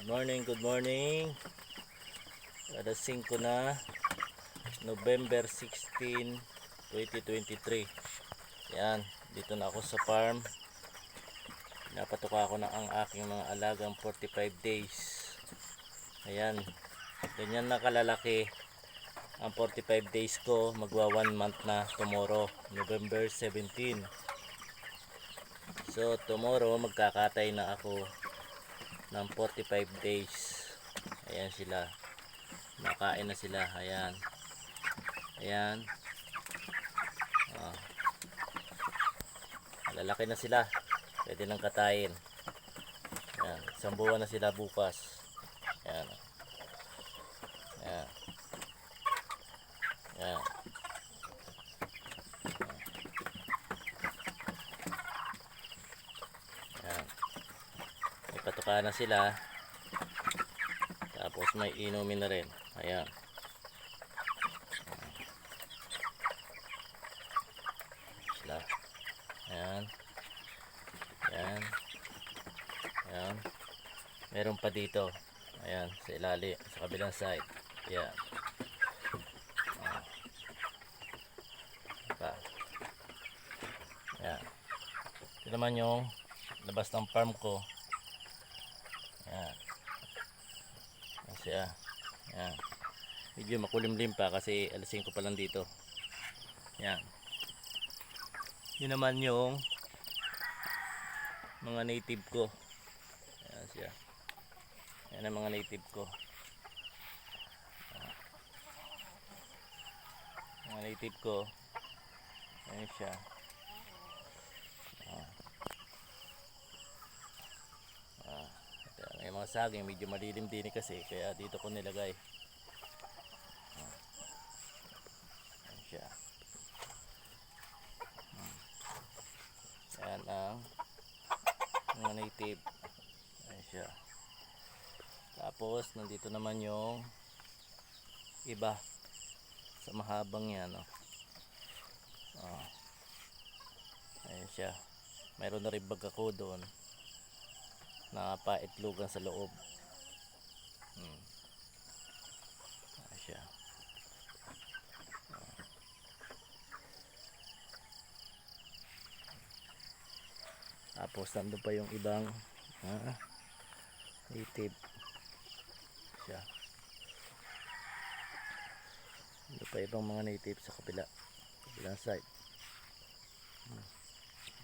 Good morning. Alas 5 na, November 16, 2023. Yan, dito na ako sa farm. Napatuka ako na ang aking mga alagang 45 days. Ayan, ganyan na kalalaki ang 45 days ko. Magwa 1 month na tomorrow, November 17. So tomorrow magkakatay na ako ng 45 days. Ayan sila, nakain na sila. Ayan, ayan, lalaki na sila, pwede nang katayin. Ayan, isang buwan na sila bukas. Ayan, ayan, ayan. Ayan, may patuka na sila, tapos may inumin na rin. Ayan, sila. Ayan, ayan, ayan. Meron pa dito. Ayan, sa ilalim, sa kabilang side. Ayan, pa. Ayan, ito naman yung labas ng farm ko. Ayan, ayan siya. Ayan, medyo makulimlim pa kasi alas 5 pa lang dito. Ayan, yun naman yung mga native ko. Ayan siya. Ayan ang mga native ko. Mga native ko. Ayan siya. May mga saging, medyo malilim din kasi, kaya dito ko nilagay. Ayan siya. Ayan ang mga native. Ayan siya. Tapos nandito naman yung iba sa mahabang yan. Ayan siya. Mayroon na rin bag ako doon, nakapaitlogan sa loob. Ayan siya. Tapos nandun pa yung ibang native siya. Nandun pa ibang mga native sa kabilang side.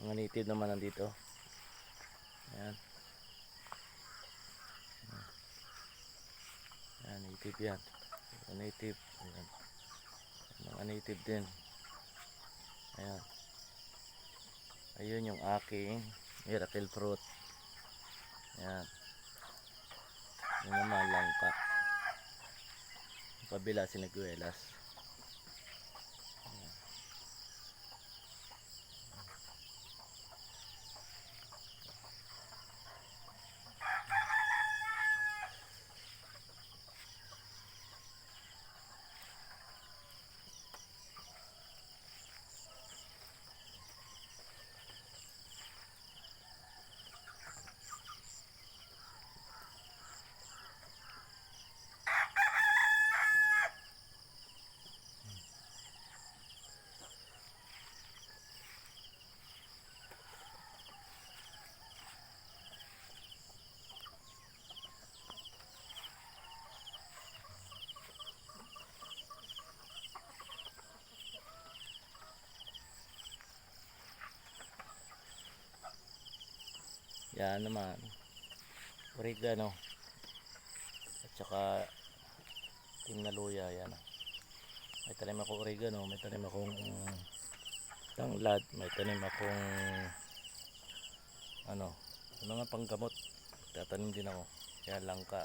Mga native naman nandito. Ayan, ayan, native yan. Mga native. Ayan, mga native din. Ayan, ayun yung aking miracle fruit. Ayan, yun naman langka. Yung kabila siniguelas. Yan naman, oregano at saka timnaluya. Yan, may tanim ako oregano, may tanim akong tanglad, may tanim akong mga panggamot, tatanim din ako. Yan langka.